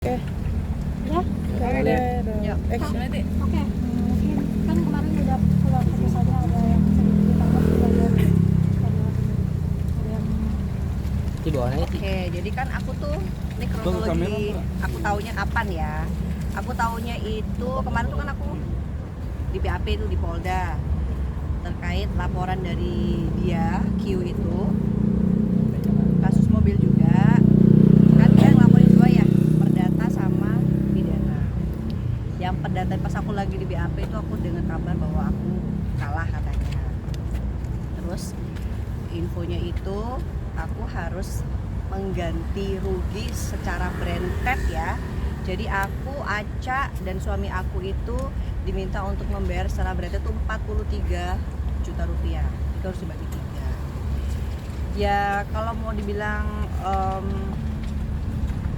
Oke, Ya, udah Ya, action. nanti. oke. Mungkin kan kemarin udah keluar episode ada yang sedikit ditangkap juga ada yang Di bawahnya itu. Oke, jadi kan aku tuh ini kronologi aku taunya kapan ya? Aku taunya itu kemarin tuh kan aku di BAP itu di Polda terkait laporan dari dia Q itu kasus mobil juga kan dia ngelaporin dua ya, perdata sama pidana. Yang perdata pas aku lagi di BAP itu aku dengar kabar bahwa aku kalah katanya. Terus infonya itu aku harus mengganti rugi secara branded ya. Jadi aku, Aca dan suami aku itu diminta untuk membayar secara branded itu 43 juta rupiah. Itu harus dibagi 3. Ya kalau mau dibilang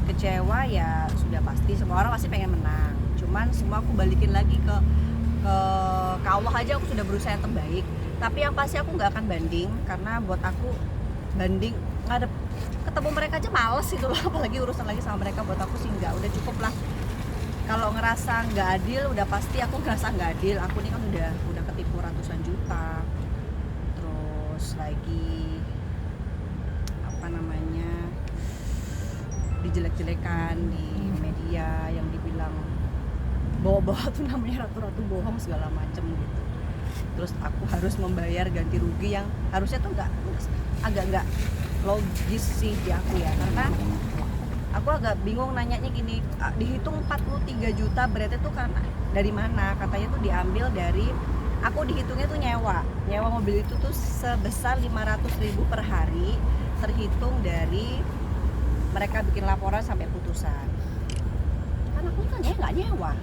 kecewa ya sudah pasti, semua orang pasti pengen menang. Cuman semua aku balikin lagi ke kawah aja aku sudah berusaha yang terbaik. Tapi yang pasti aku nggak akan banding karena buat aku banding ngadep ketemu mereka aja males gitu loh, apalagi urusan lagi sama mereka. Buat aku sih nggak, udah cukup lah. Kalau ngerasa nggak adil udah pasti aku ngerasa nggak adil. Aku ini kan udah ketipu ratusan juta, terus lagi apa namanya dijelek-jelekan di media yang dibilang bawa-bawa tuh namanya ratu-ratu bohong segala macem gitu. Terus aku harus membayar ganti rugi yang harusnya tuh agak nggak logis sih di aku ya, karena aku agak bingung nanyanya gini, dihitung 43 juta berarti tuh karena dari mana? Katanya tuh diambil dari, aku dihitungnya tuh nyewa mobil itu tuh sebesar 500.000 per hari terhitung dari mereka bikin laporan sampai putusan. Kan aku kan ya nggak nyewa,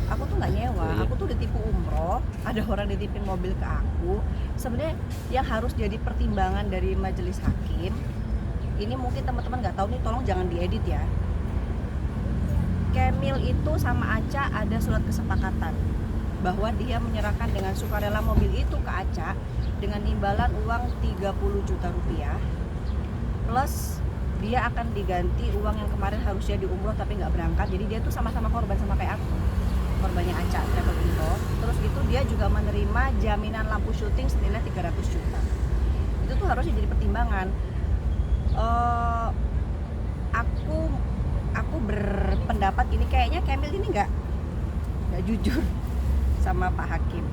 aku tuh ditipu umroh, ada orang ditipin mobil ke aku. Sebenarnya yang harus jadi pertimbangan dari majelis hakim ini, mungkin teman-teman nggak tahu nih, tolong jangan diedit ya. Kemil itu sama Aca ada surat kesepakatan bahwa dia menyerahkan dengan sukarela mobil itu ke Aca dengan imbalan uang 30 juta rupiah plus dia akan diganti uang yang kemarin harusnya di umroh tapi nggak berangkat. Jadi dia tuh sama-sama korban sama kayak aku, korbannya Aca Travel Indo. Terus itu dia juga menerima jaminan lampu syuting senilai 300 juta. Itu tuh harusnya jadi pertimbangan. Aku berpendapat gini, kayaknya Kemil ini nggak jujur sama Pak Hakim.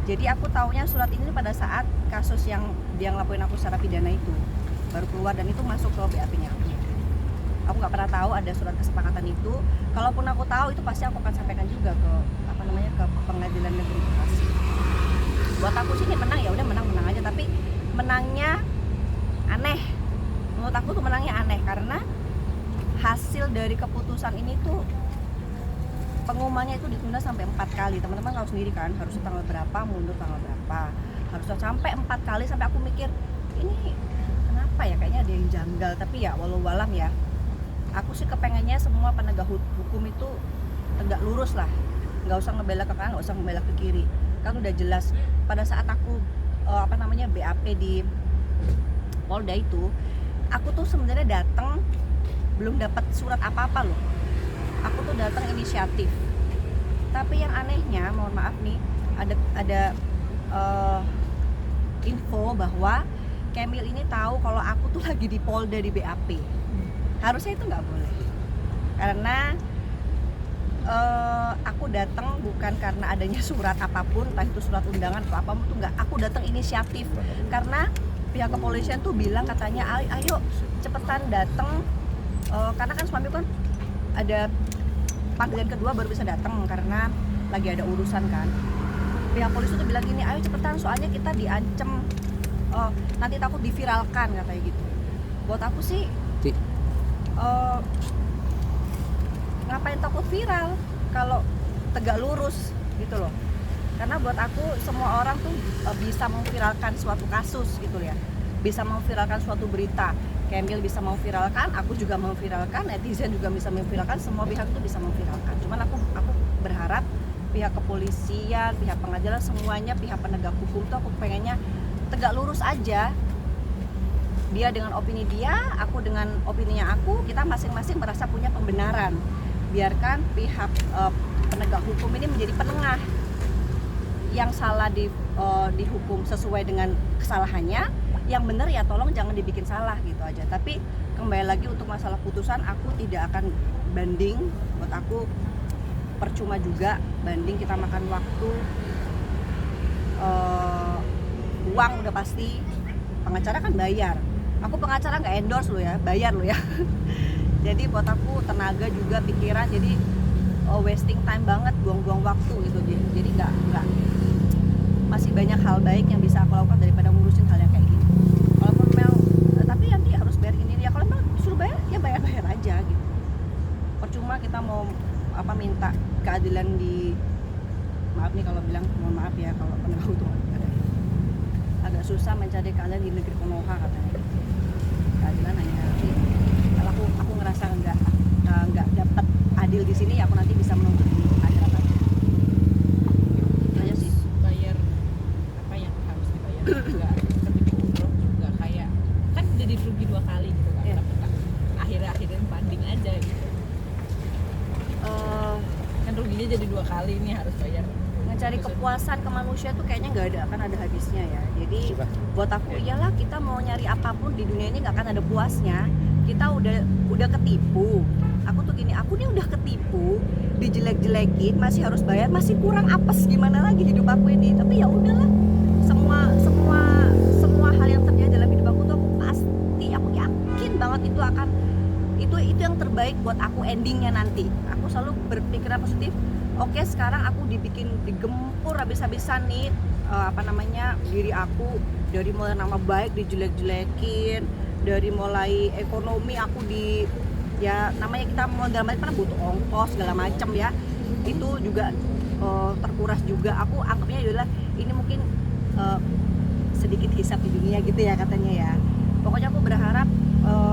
Jadi aku taunya surat ini pada saat kasus yang dia ngelaporin aku secara pidana itu baru keluar, dan itu masuk ke BAP-nya aku nggak pernah tahu ada surat kesepakatan itu. Kalaupun aku tahu itu pasti aku akan sampaikan juga ke ke pengadilan negeri Bekasi. Buat aku sih ini menang ya udah, menang aja, tapi menangnya aneh. Menurut aku tuh menangnya aneh karena hasil dari keputusan ini tuh pengumumannya itu ditunda sampai 4 kali. Teman-teman tahu sendiri kan, harusnya tanggal berapa, mundur tanggal berapa, harusnya sampai 4 kali. Sampai aku mikir ini kenapa ya, kayaknya ada yang janggal. Tapi ya walau alam ya, aku sih kepengennya semua penegak hukum itu tegak lurus lah, nggak usah ngebela ke kanan, nggak usah ngebela ke kiri. Kan udah jelas pada saat aku BAP di Polda itu, aku tuh sebenarnya datang belum dapat surat apa-apa loh. Aku tuh datang inisiatif. Tapi yang anehnya, mohon maaf nih, ada info bahwa Kemil ini tahu kalau aku tuh lagi di Polda di BAP. Harusnya itu nggak boleh. Karena aku datang bukan karena adanya surat apapun, entah itu surat undangan atau apapun tuh nggak. Aku datang inisiatif karena pihak kepolisian tuh bilang katanya ayo cepetan datang, karena kan suami kan ada panggilan kedua baru bisa datang karena lagi ada urusan kan. Pihak polisi tuh bilang gini, ayo cepetan soalnya kita diancem, nanti takut diviralkan katanya gitu. Buat aku sih ngapain takut viral kalau tegak lurus gitu loh. Karena buat aku semua orang tuh bisa memviralkan suatu kasus gitu ya, bisa memviralkan suatu berita. Kemil bisa memviralkan, aku juga memviralkan, netizen juga bisa memviralkan, semua pihak itu bisa memviralkan. Cuman aku berharap pihak kepolisian, pihak pengadilan, semuanya pihak penegak hukum tuh aku pengennya tegak lurus aja. Dia dengan opini dia, aku dengan opininya aku, kita masing-masing merasa punya pembenaran. Biarkan pihak penegak hukum ini menjadi penengah. Yang salah dihukum sesuai dengan kesalahannya, yang benar ya tolong jangan dibikin salah gitu aja. Tapi kembali lagi untuk masalah putusan, aku tidak akan banding. Buat aku percuma juga banding, kita makan waktu, uang udah pasti. Pengacara kan bayar, aku pengacara nggak endorse lo ya, bayar lo ya. Jadi buat aku tenaga juga, pikiran, jadi wasting time banget, buang-buang waktu gitu. Jadi nggak masih banyak hal baik yang bisa aku lakukan daripada ngurusin hal yang kayak gini. Walaupun memang tapi nanti harus bayar ini ya, kalau memang disuruh bayar ya bayar aja gitu. Percuma kita mau minta keadilan di, maaf nih kalau bilang, mohon maaf ya kalau penegak hukum agak susah mencari keadilan di negeri Konoha katanya. Keadilan hanya kalau aku ngerasa nggak dapat adil di sini, ya aku nanti bisa menuntut di akhirat aja. Itu aja sih. Bayar apa yang harus dibayar juga ketika umroh juga kayak kan jadi rugi 2 kali gitu kan. Iya. Akhirnya banding aja gitu. Kan ruginya jadi 2 kali, ini harus bayar. Mencari kepuasan ke manusia tuh kayaknya nggak akan ada habisnya ya. Jadi Coba. buat aku iyalah, kita mau nyari apapun di dunia ini nggak akan ada puasnya. Kita udah ketipu. Aku tuh gini, aku nih udah ketipu, dijelek-jelekin, masih harus bayar, masih kurang apes, gimana lagi hidup aku ini. Tapi ya udahlah, semua hal yang terjadi dalam hidup aku tuh aku yakin banget itu yang terbaik buat aku endingnya nanti. Aku selalu berpikiran positif. Oke, sekarang aku digempur habis-habisan nih diri aku, dari mulai nama baik dijelek-jelekin, dari mulai ekonomi aku namanya kita modal kan butuh ongkos segala macam ya, itu juga terkuras juga. Aku anggapnya adalah ini mungkin sedikit hisab di dunia gitu ya katanya ya. Pokoknya aku berharap,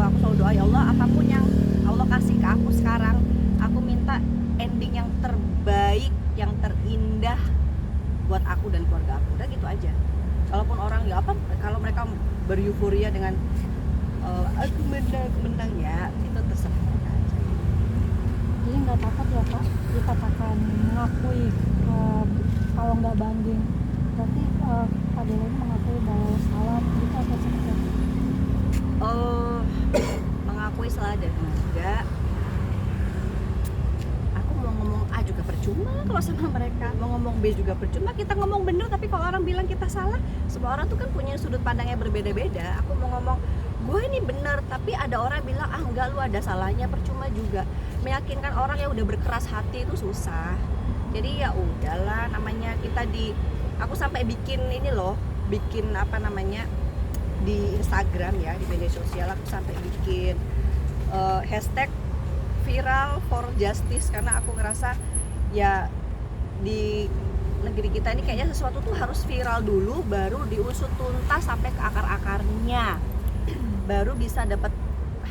aku selalu doa, ya Allah, apapun yang Allah kasih ke aku sekarang, aku minta ending yang terbaik, yang terindah buat aku dan keluarga aku. Udah gitu aja. Kalaupun orang kalau mereka beryuforia dengan aku menang ya, itu terserah mereka aja. Jadi nggak takut ya Pak dikatakan mengakui kalau nggak banding, berarti Pak Dela ini mengakui bahwa salah gitu atau seperti apa? Mengakui salah dan enggak, aku mau ngomong A juga percuma kalau sama mereka, mau ngomong B juga percuma. Kita ngomong bener tapi kalau orang bilang kita salah, semua orang tuh kan punya sudut pandangnya berbeda-beda. Aku mau ngomong gue ini bener tapi ada orang bilang enggak, lu ada salahnya, percuma juga. Meyakinkan orang yang udah berkeras hati itu susah. Jadi ya udahlah, namanya kita aku sampai bikin di Instagram ya, di media sosial aku sampai bikin hashtag viral for justice, karena aku ngerasa ya di negeri kita ini kayaknya sesuatu tuh harus viral dulu, baru diusut tuntas sampai ke akar-akarnya, baru bisa dapat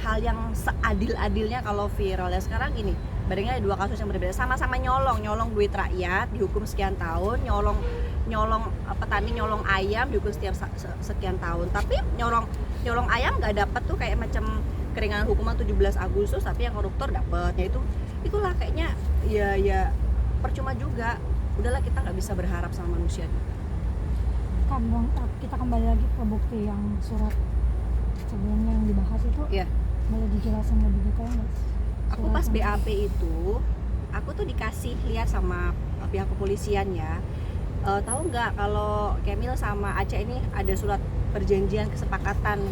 hal yang seadil-adilnya kalau viral. Ya sekarang gini, barangnya ada 2 kasus yang berbeda, sama-sama nyolong duit rakyat, dihukum sekian tahun, nyolong petani nyolong ayam dihukum setiap sekian tahun. Tapi nyolong ayam nggak dapat tuh kayak macam keringanan hukuman 17 Agustus, tapi yang koruptor dapatnya itulah kayaknya ya percuma juga. Udahlah, kita nggak bisa berharap sama manusia. Kita kembali lagi ke bukti yang surat sebelumnya yang dibahas itu. Iya. Boleh dijelasin lebih detail nggak? Aku pas BAP itu, aku tuh dikasih lihat sama pihak kepolisian ya. Tahu nggak kalau Kemil sama Aceh ini ada surat perjanjian kesepakatan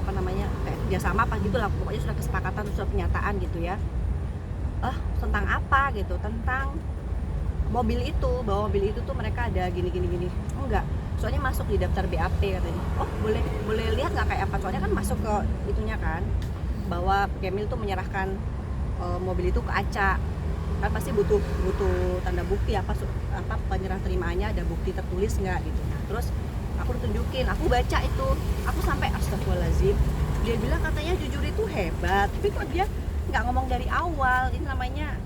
kayak kerjasama apa gitu lah, pokoknya surat kesepakatan, surat pernyataan gitu ya. Tentang apa gitu? Tentang mobil itu, bahwa mobil itu tuh mereka ada gini. Enggak, soalnya masuk di daftar BAP katanya. Boleh lihat nggak kayak apa? Soalnya kan masuk ke itunya kan, bahwa Kemil tuh menyerahkan mobil itu ke Aca. Kan pasti butuh tanda bukti apa penyerah terimaannya, ada bukti tertulis nggak gitu. Nah, terus aku tunjukin, aku baca itu, aku sampai astagfirullahaladzim, dia bilang katanya jujur itu hebat, tapi kok dia nggak ngomong dari awal. Ini namanya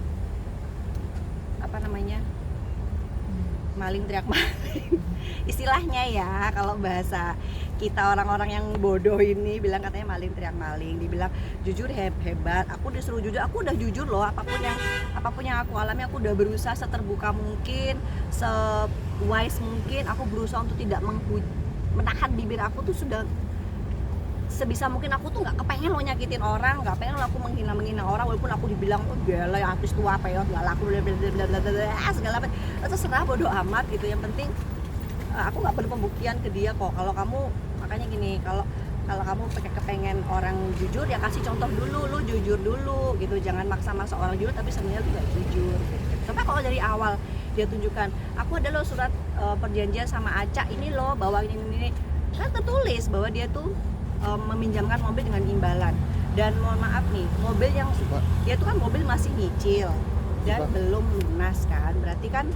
maling teriak maling istilahnya ya kalau bahasa kita orang-orang yang bodoh ini bilang katanya maling teriak maling, dibilang jujur hebat, aku disuruh jujur, aku udah jujur loh, apapun yang aku alami aku udah berusaha seterbuka mungkin, se-wise mungkin, aku berusaha untuk tidak menahan bibir aku tuh sudah sebisa mungkin. Aku tuh nggak kepengen lo nyakitin orang, nggak pengen lo aku menghina orang, walaupun aku dibilang oh gila ya artis tua apa ya nggak laku segala macam, terserah bodoh amat gitu. Yang penting aku nggak perlu pembuktian ke dia kok. Kalau kamu makanya gini, kalau kamu kepengen orang jujur ya kasih contoh dulu, lu jujur dulu gitu, jangan maksa-maksa orang jujur tapi sebenarnya lu nggak jujur gitu. Coba kalau dari awal dia tunjukkan aku ada lo surat perjanjian sama Aca ini lo bawa ini kan tertulis bahwa dia tuh meminjamkan mobil dengan imbalan. Dan mohon maaf nih, mobil yang dia tuh kan mobil masih nyicil dan belum lunas kan, berarti kan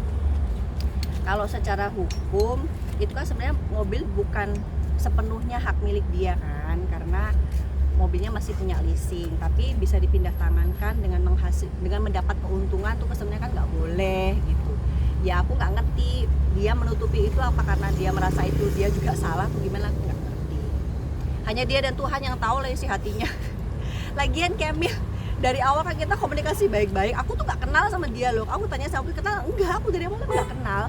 kalau secara hukum itu kan sebenarnya mobil bukan sepenuhnya hak milik dia kan, karena mobilnya masih punya leasing, tapi bisa dipindah tangankan dengan mendapat keuntungan tuh sebenarnya kan nggak boleh gitu. Ya aku nggak ngerti dia menutupi itu apa karena dia merasa itu dia juga salah atau gimana, aku nggak ngerti. Hanya dia dan Tuhan yang tahu lah isi hatinya. Lagian Kamil dari awal kan kita komunikasi baik-baik, aku tuh nggak kenal sama dia loh. Aku tanya sama dia kenal enggak, aku dari awal kan nggak kenal.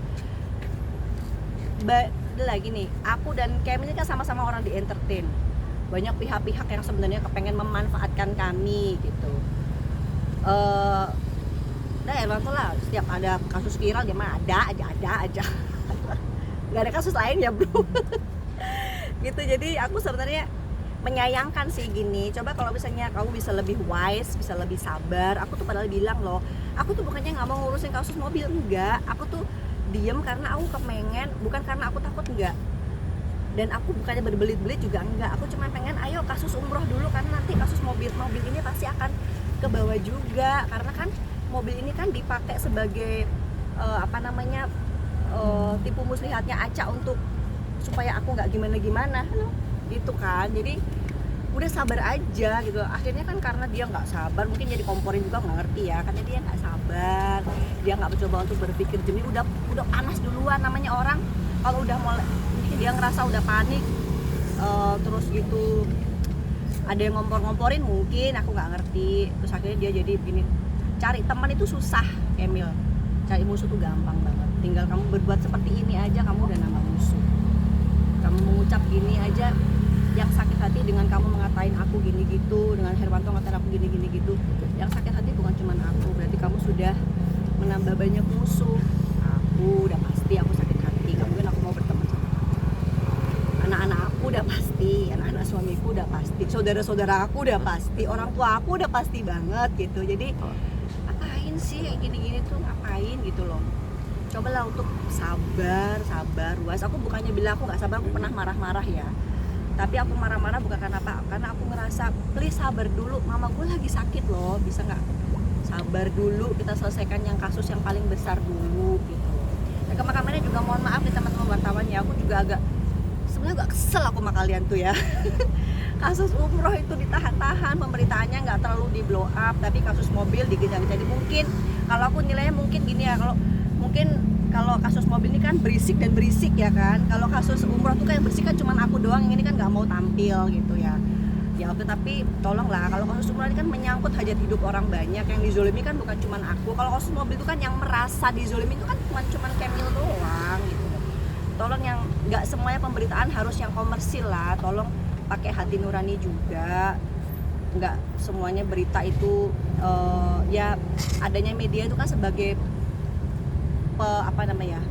Lagi nih, aku dan Kamil ini kan sama-sama orang di entertain. Banyak pihak-pihak yang sebenarnya kepengen memanfaatkan kami gitu. Nah emang tuh lah, setiap ada kasus viral gimana ada aja. Gak ada kasus lain ya bro. Gitu, jadi aku sebenarnya menyayangkan sih gini. Coba kalau misalnya kamu bisa lebih wise, bisa lebih sabar. Aku tuh padahal bilang loh, aku tuh bukannya nggak mau ngurusin kasus mobil, enggak. Aku tuh diem karena aku kepengen, bukan karena aku takut, enggak. Dan aku bukannya berbelit-belit juga enggak. Aku cuma pengen ayo kasus umroh dulu, karena nanti kasus mobil ini pasti akan ke bawah juga. Karena kan mobil ini kan dipakai sebagai tipu muslihatnya Aca untuk supaya aku nggak gimana gitu kan. Jadi udah sabar aja gitu. Akhirnya kan karena dia nggak sabar, mungkin jadi komporin juga nggak ngerti ya, karena dia nggak sabar, dia nggak mencoba untuk berpikir jernih, udah panas duluan. Namanya orang kalau udah mulai dia ngerasa udah panik terus gitu ada yang ngompor-ngomporin, mungkin aku nggak ngerti, terus akhirnya dia jadi begini. Cari teman itu susah Kamil, cari musuh tuh gampang banget. Tinggal kamu berbuat seperti ini aja kamu udah nambah musuh. Kamu mengucap gini aja, yang sakit hati dengan kamu mengatain aku gini gitu, dengan Herwanto ngatain aku gini gitu, yang sakit hati bukan cuma aku, berarti kamu sudah menambah banyak musuh. Aku udah pasti aku sakit hati, gak mungkin aku mau berteman sama kamu. Anak-anak aku udah pasti, anak-anak suamiku udah pasti, saudara-saudara aku udah pasti, orang tua aku udah pasti banget gitu. Jadi ngapain sih kayak gini-gini tuh, ngapain gitu loh. Cobalah untuk sabar, luas. Aku bukannya bilang aku nggak sabar, aku pernah marah-marah ya. Tapi aku marah-marah bukan karena apa, karena aku ngerasa please sabar dulu, mama gue lagi sakit loh, bisa nggak sabar dulu, kita selesaikan yang kasus yang paling besar dulu gitu. Dan kemarin juga mohon maaf nih teman-teman wartawan ya, aku juga sebenarnya agak kesel aku sama kalian tuh ya. Kasus umroh itu ditahan-tahan, pemberitaannya nggak terlalu di blow up, tapi kasus mobil digenjang. Jadi mungkin kalau aku nilainya mungkin gini ya, kalau kasus mobil ini kan berisik ya kan. Kalau kasus umroh tuh kan berisik kan cuman aku doang, yang ini kan nggak mau tampil gitu ya. Ya oke, tapi tolonglah, kalau kasus umroh ini kan menyangkut hajat hidup orang banyak, yang dizolimi kan bukan cuman aku. Kalau kasus mobil itu kan yang merasa dizolimi itu kan cuman Kamil doang gitu. Tolong yang nggak semuanya pemberitaan harus yang komersil lah, tolong pakai hati nurani juga. Nggak semuanya berita itu ya adanya media itu kan sebagai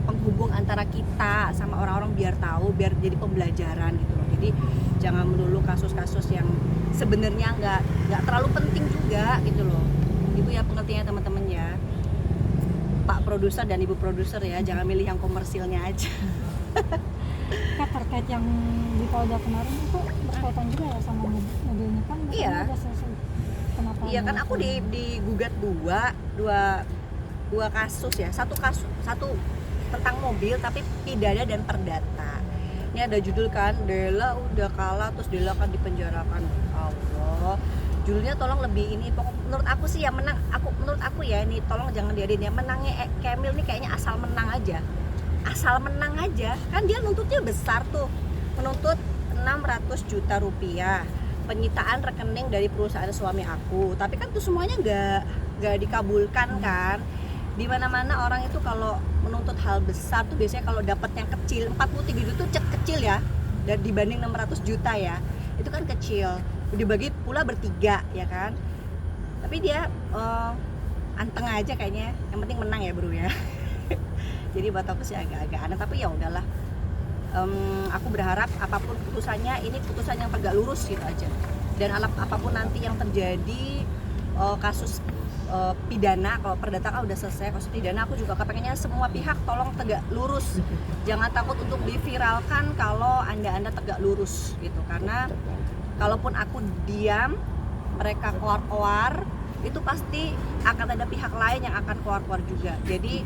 penghubung antara kita sama orang-orang, biar tahu, biar jadi pembelajaran gitu loh. Jadi jangan melulu kasus-kasus yang sebenarnya nggak terlalu penting juga gitu loh. Itu ya pengertiannya teman-teman ya, Pak produser dan Ibu produser ya, jangan milih yang komersilnya aja. Terkait yang di Polda kemarin itu berkaitan juga ya sama mobilnya kan? Iya. Kenapa? Iya kan aku digugat dua kasus ya, satu tentang mobil tapi pidana dan perdata. Ini ada judul kan, Della udah kalah terus Della kan dipenjarakan. Allah, judulnya tolong lebih ini. Menurut aku sih ya menurut aku ya ini tolong jangan diadain ya. Menangnya Kamil nih kayaknya asal menang aja kan dia nuntutnya besar tuh, menuntut 6 600 juta rupiah penyitaan rekening dari perusahaan suami aku. Tapi kan itu semuanya nggak dikabulkan kan. Di mana-mana orang itu kalau menuntut hal besar tuh biasanya kalau dapat yang kecil 43 juta tuh kecil ya, dan dibanding 600 juta ya, itu kan kecil. Dibagi pula bertiga ya kan. Tapi dia anteng aja kayaknya, yang penting menang ya bro ya. Jadi buat aku sih agak-agak aneh, tapi ya udahlah. Aku berharap apapun keputusannya, ini keputusan yang tegak lurus gitu aja. Dan apapun nanti yang terjadi, kasus pidana, kalau perdata kan udah selesai, kasus pidana aku juga kepengennya semua pihak tolong tegak lurus. Jangan takut untuk diviralkan kalau anda tegak lurus gitu, karena kalaupun aku diam, mereka keluar-keluar, itu pasti akan ada pihak lain yang akan keluar-keluar juga. Jadi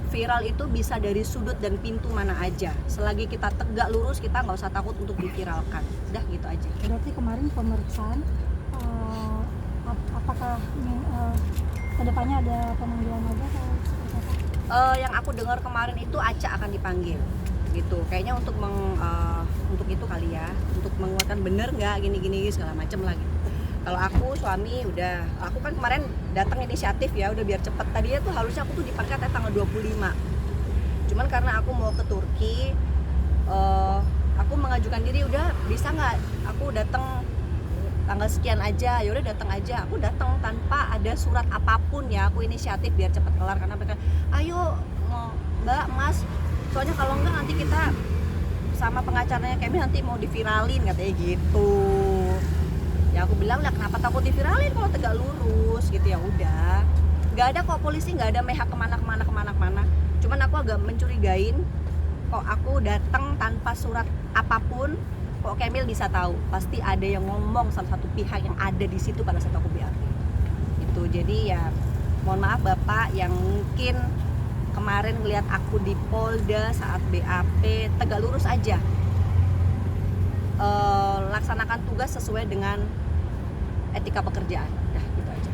viral itu bisa dari sudut dan pintu mana aja. Selagi kita tegak lurus, kita nggak usah takut untuk diviralkan. Udah gitu aja. Berarti kemarin pemeriksaan, apakah kedepannya ada pemanggilan lagi atau seperti apa? Yang aku dengar kemarin itu Aca akan dipanggil gitu. Kayaknya untuk untuk itu kali ya, untuk menguatkan bener nggak gini-gini segala macem lah gitu. Kalau aku suami udah, aku kan kemarin datang inisiatif ya, udah biar cepet. Tadinya tuh harusnya aku tuh dipanggil tanggal 25. Cuman karena aku mau ke Turki, aku mengajukan diri, udah bisa nggak aku datang tanggal sekian aja, ya udah datang aja. Aku datang tanpa ada surat apapun ya, aku inisiatif biar cepet kelar, karena mereka ayo Mbak, Mas, soalnya kalau enggak nanti kita sama pengacaranya kami nanti mau diviralin katanya gitu. Ya aku bilang lah, kenapa takut diviralin kalau tegak lurus gitu. Ya udah, nggak ada kok, polisi nggak ada mehak kemana. Cuman aku agak mencurigain kok aku datang tanpa surat apapun, kok Kamil bisa tahu. Pasti ada yang ngomong, salah satu pihak yang ada di situ pada saat aku BAP itu. Jadi ya mohon maaf Bapak yang mungkin kemarin ngeliat aku di Polda saat BAP, tegak lurus aja, laksanakan tugas sesuai dengan etika pekerjaan. Nah gitu aja.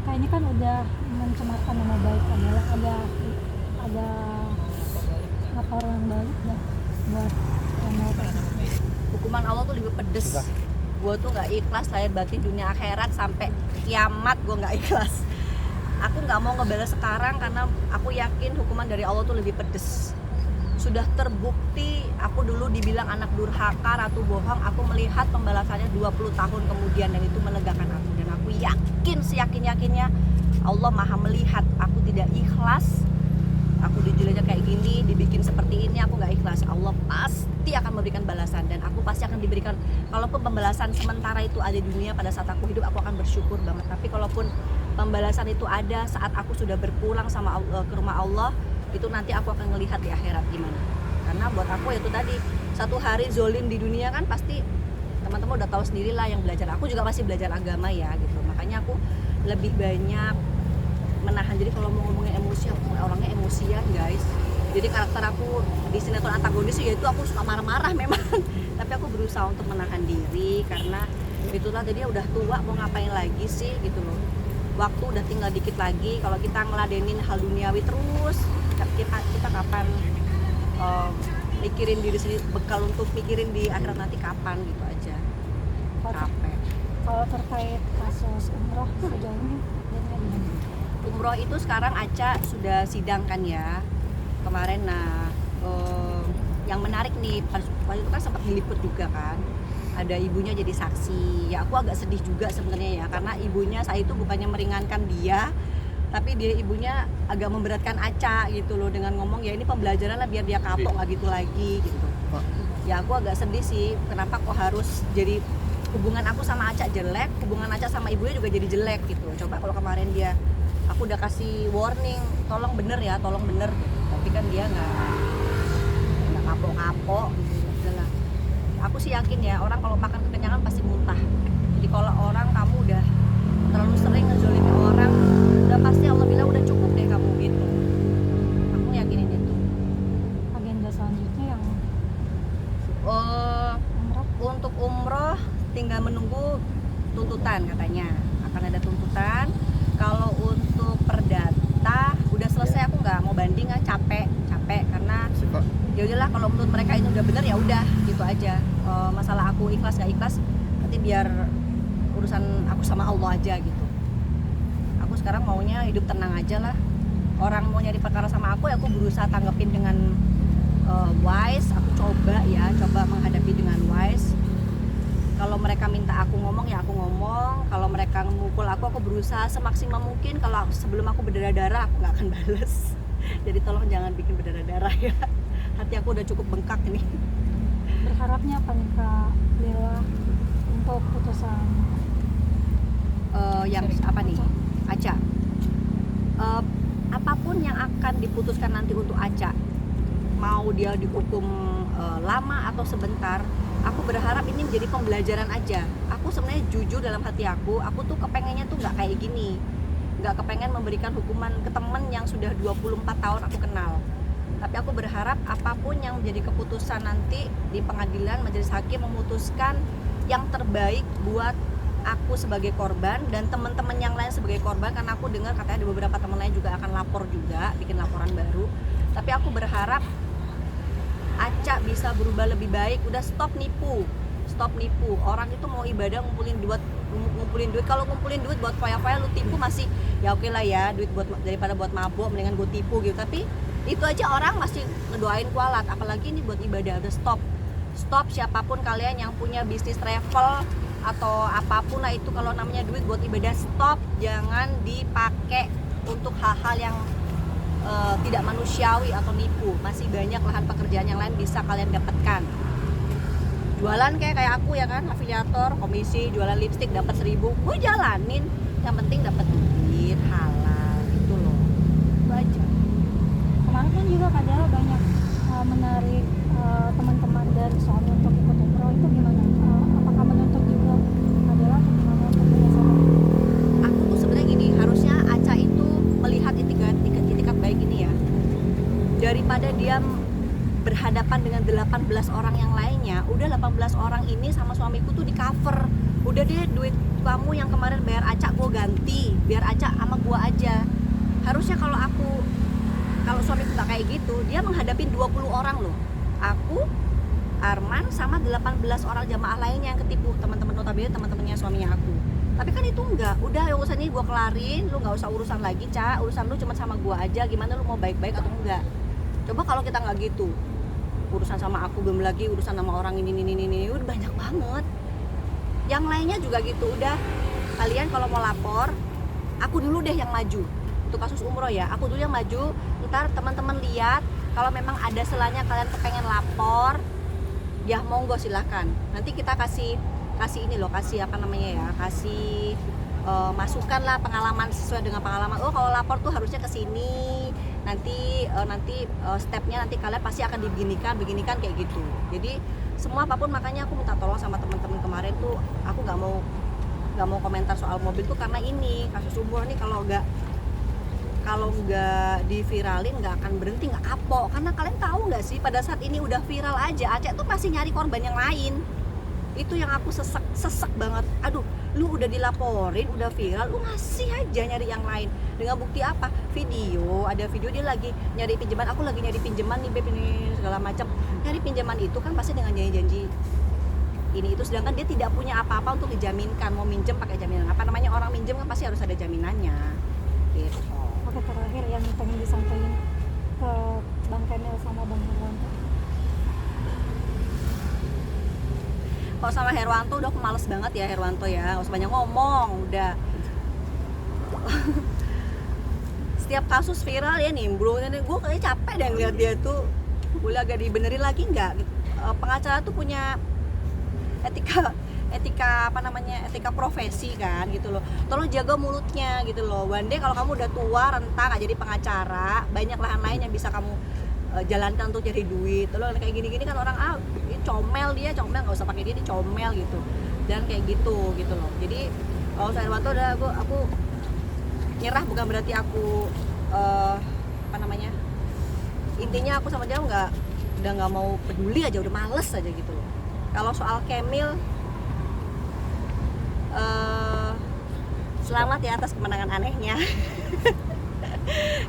Kayak ini kan udah mencemarkan nama baik, ada laporan yang balik dah buat channel tersebut. Hukuman Allah tuh lebih pedes. Gue tuh nggak ikhlas lahir batin dunia akhirat sampai kiamat, gue nggak ikhlas. Aku nggak mau ngebalas sekarang karena aku yakin hukuman dari Allah tuh lebih pedes. Sudah terbukti aku dulu dibilang anak durhaka, ratu bohong. Aku melihat pembalasannya 20 tahun kemudian, dan itu melegakan aku. Dan aku yakin, seyakin-yakinnya Allah maha melihat. Aku tidak ikhlas, aku dijelajah kayak gini, dibikin seperti ini, aku gak ikhlas. Allah pasti akan memberikan balasan, dan aku pasti akan diberikan. Kalaupun pembalasan sementara itu ada di dunia pada saat aku hidup, aku akan bersyukur banget. Tapi kalaupun pembalasan itu ada saat aku sudah berpulang sama ke rumah Allah, itu nanti aku akan melihat di akhirat gimana. Karena buat aku itu tadi, satu hari zolim di dunia kan pasti teman-teman udah tahu sendiri lah yang belajar. Aku juga masih belajar agama ya gitu. Makanya aku lebih banyak menahan. Jadi kalau mau ngomongin emosi, aku orangnya emosian guys. Jadi karakter aku di sinetron antagonis yaitu aku suka marah-marah memang. Tapi aku berusaha untuk menahan diri, karena itulah tadi udah tua, mau ngapain lagi sih gitu loh. Waktu udah tinggal dikit lagi. Kalau kita ngeladenin hal duniawi terus, kita kapan mikirin diri sendiri, bekal untuk mikirin di akhirat nanti kapan gitu aja. Capek. Kalau terkait kasus umroh sejauh ini gimana? Umroh itu sekarang Aca sudah sidang kan ya kemarin. Nah yang menarik nih, waktu itu kan sempat diliput juga kan, ada ibunya jadi saksi. Ya aku agak sedih juga sebenarnya ya, karena ibunya saat itu bukannya meringankan dia, tapi dia ibunya agak memberatkan Aca gitu loh, dengan ngomong ya ini pembelajaran lah biar dia kapok nggak gitu lagi gitu. Ya aku agak sedih sih, kenapa kok harus jadi hubungan aku sama Aca jelek, hubungan Aca sama ibunya juga jadi jelek gitu. Coba kalau kemarin dia, aku udah kasih warning, tolong bener ya, tolong bener gitu. Tapi kan dia nggak kapok-kapok gitu lah. Aku sih yakin ya, orang kalau makan kekenyangan pasti muntah. Jadi kalau orang kamu udah terlalu sering ngezolimi orang, udah pasti Allah bilang udah cukup deh kamu gitu. Aku yakinin itu. Agenda selanjutnya yang umroh. Untuk umroh tinggal menunggu tuntutan, katanya akan ada tuntutan. Kalau untuk perdata udah selesai, aku nggak mau banding, capek karena ya udahlah, kalau menurut mereka ini udah bener ya udah gitu aja. Masalah aku ikhlas gak ikhlas nanti biar urusan aku sama Allah aja gitu. Aku sekarang maunya hidup tenang aja lah. Orang mau nyari perkara sama aku ya aku berusaha tanggepin dengan wise. Aku coba menghadapi dengan wise. Kalau mereka minta aku ngomong ya aku ngomong. Kalau mereka memukul aku berusaha semaksimal mungkin. Kalau sebelum aku berdarah-darah aku gak akan bales. Jadi tolong jangan bikin berdarah-darah ya. Hati aku udah cukup bengkak ini. Berharapnya apa nih Kak Lila untuk putusan Yang apa nih? Aca. Apapun yang akan diputuskan nanti untuk Aca, mau dia dihukum lama atau sebentar, aku berharap ini menjadi pembelajaran aja. Aku sebenarnya jujur dalam hati aku tuh kepengennya tuh nggak kayak gini, nggak kepengen memberikan hukuman ke temen yang sudah 24 tahun aku kenal. Tapi aku berharap apapun yang menjadi keputusan nanti di pengadilan, majelis hakim memutuskan yang terbaik buat aku sebagai korban dan teman-teman yang lain sebagai korban, karena aku dengar katanya ada beberapa teman lain juga akan lapor juga, bikin laporan baru. Tapi aku berharap Aca bisa berubah lebih baik. Udah stop nipu. Orang itu mau ibadah ngumpulin duit. Kalau ngumpulin duit buat foya-foya lu tipu masih ya oke lah ya, duit buat daripada buat mabuk mendingan gue tipu gitu. Tapi itu aja orang masih ngedoain kualat, apalagi ini buat ibadah. Udah stop. Siapapun kalian yang punya bisnis travel atau apapun lah itu, kalau namanya duit buat ibadah stop. Jangan dipakai untuk hal-hal yang tidak manusiawi atau nipu. Masih banyak lahan pekerjaan yang lain bisa kalian dapatkan. Jualan kayak aku ya kan, afiliator, komisi, jualan lipstik dapat 1.000, gue jalanin. Yang penting dapat duit halal itu loh. Itu aja. kemarin kan juga Kak Dela banyak menarik teman-teman dan suami untuk ikut umroh, itu gimana? Apakah menuntut juga Kak Dela atau gimana untuk kerjasama? Aku tuh sebenarnya gini, harusnya Aca itu melihat itikat baik ini ya, daripada dia berhadapan dengan 18 orang yang lainnya. Udah 18 orang ini sama suamiku tuh di cover. Udah deh, duit kamu yang kemarin bayar Aca gue ganti, biar Aca sama gue aja. Harusnya kalau suamiku gak kayak gitu, dia menghadapi 20 orang loh. Aku, Arman sama 18 orang jamaah lainnya yang ketipu, teman-teman notabene teman-temannya suaminya aku. Tapi kan itu enggak, udah urusan ini gue kelarin, lu nggak usah urusan lagi Ca, urusan lu cuma sama gue aja, gimana lu mau baik-baik atau enggak. Coba kalau kita nggak gitu, urusan sama aku belum lagi urusan sama orang ini udah banyak banget. Yang lainnya juga gitu. Udah, kalian kalau mau lapor, aku dulu deh yang maju untuk kasus umroh ya, aku dulu yang maju. Ntar teman-teman lihat kalau memang ada selanya kalian kepengen lapor, ya monggo silahkan. Nanti kita kasih ini loh, kasih apa namanya ya, kasih masukan lah, pengalaman sesuai dengan pengalaman. Oh kalau lapor tuh harusnya ke sini, nanti stepnya nanti kalian pasti akan beginikan kayak gitu. Jadi semua apapun, makanya aku minta tolong sama teman-teman kemarin tuh, aku nggak mau komentar soal mobil tuh karena ini kasus umroh nih, kalau nggak diviralin nggak akan berhenti, nggak kapok. Karena kalian tahu nggak sih, pada saat ini udah viral aja, Aceh tuh masih nyari korban yang lain. Itu yang aku sesek banget. Aduh, lu udah dilaporin, udah viral, lu masih aja nyari yang lain. Dengan bukti apa? Ada video dia lagi nyari pinjaman, aku lagi nyari pinjaman nih beb, ini segala macam. Nyari pinjaman itu kan pasti dengan janji-janji ini itu, sedangkan dia tidak punya apa-apa untuk dijaminkan. Mau minjem pakai jaminan apa namanya, orang minjem kan pasti harus ada jaminannya gitu. Oke, terakhir yang pengen disampaikan ke Bang Kamil sama Bang Herwanto. Kalau sama Herwanto udah aku males banget ya, Herwanto ya, nggak usah banyak ngomong udah. Setiap kasus viral ya nimbrung, gue kayak capek deh ngeliat dia tuh. Boleh agak dibenerin lagi nggak? Pengacara tuh punya etika profesi kan gitu loh. Tolong jaga mulutnya gitu loh. One day kalau kamu udah tua renta gak jadi pengacara, banyak lahan lain yang bisa kamu jalankan untuk cari duit. Tolong kayak gini-gini kan orang ini comel, nggak usah pakai dia comel gitu. Dan kayak gitu loh. Jadi kalau saya Herwanto udah aku nyerah, bukan berarti aku intinya aku sama dia udah nggak mau peduli aja, udah males aja gitu loh. Kalau soal Kamil, selamat ya atas kemenangan anehnya.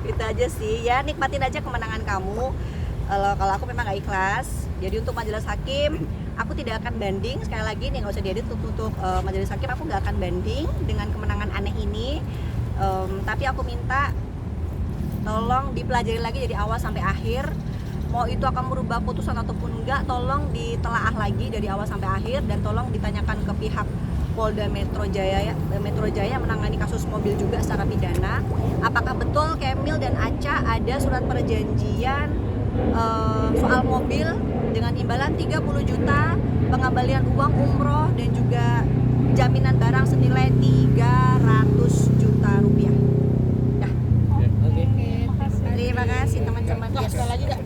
Itu aja sih ya, nikmatin aja kemenangan kamu. Kalau aku memang nggak ikhlas. Jadi untuk majelis hakim aku tidak akan banding, sekali lagi nih nggak usah diedit untuk majelis hakim, aku nggak akan banding dengan kemenangan aneh ini. Tapi aku minta tolong dipelajari lagi dari awal sampai akhir. Mau itu akan merubah putusan ataupun enggak, tolong ditelaah lagi dari awal sampai akhir, dan tolong ditanyakan ke pihak Polda Metro Jaya menangani kasus mobil juga secara pidana. Apakah betul Kemil dan Aca ada surat perjanjian soal mobil dengan imbalan 30 juta, pengembalian uang umroh, dan juga jaminan barang senilai 300 juta rupiah. Oke. Makasih. Terima kasih teman-teman. Wah, sekali lagi, Kak.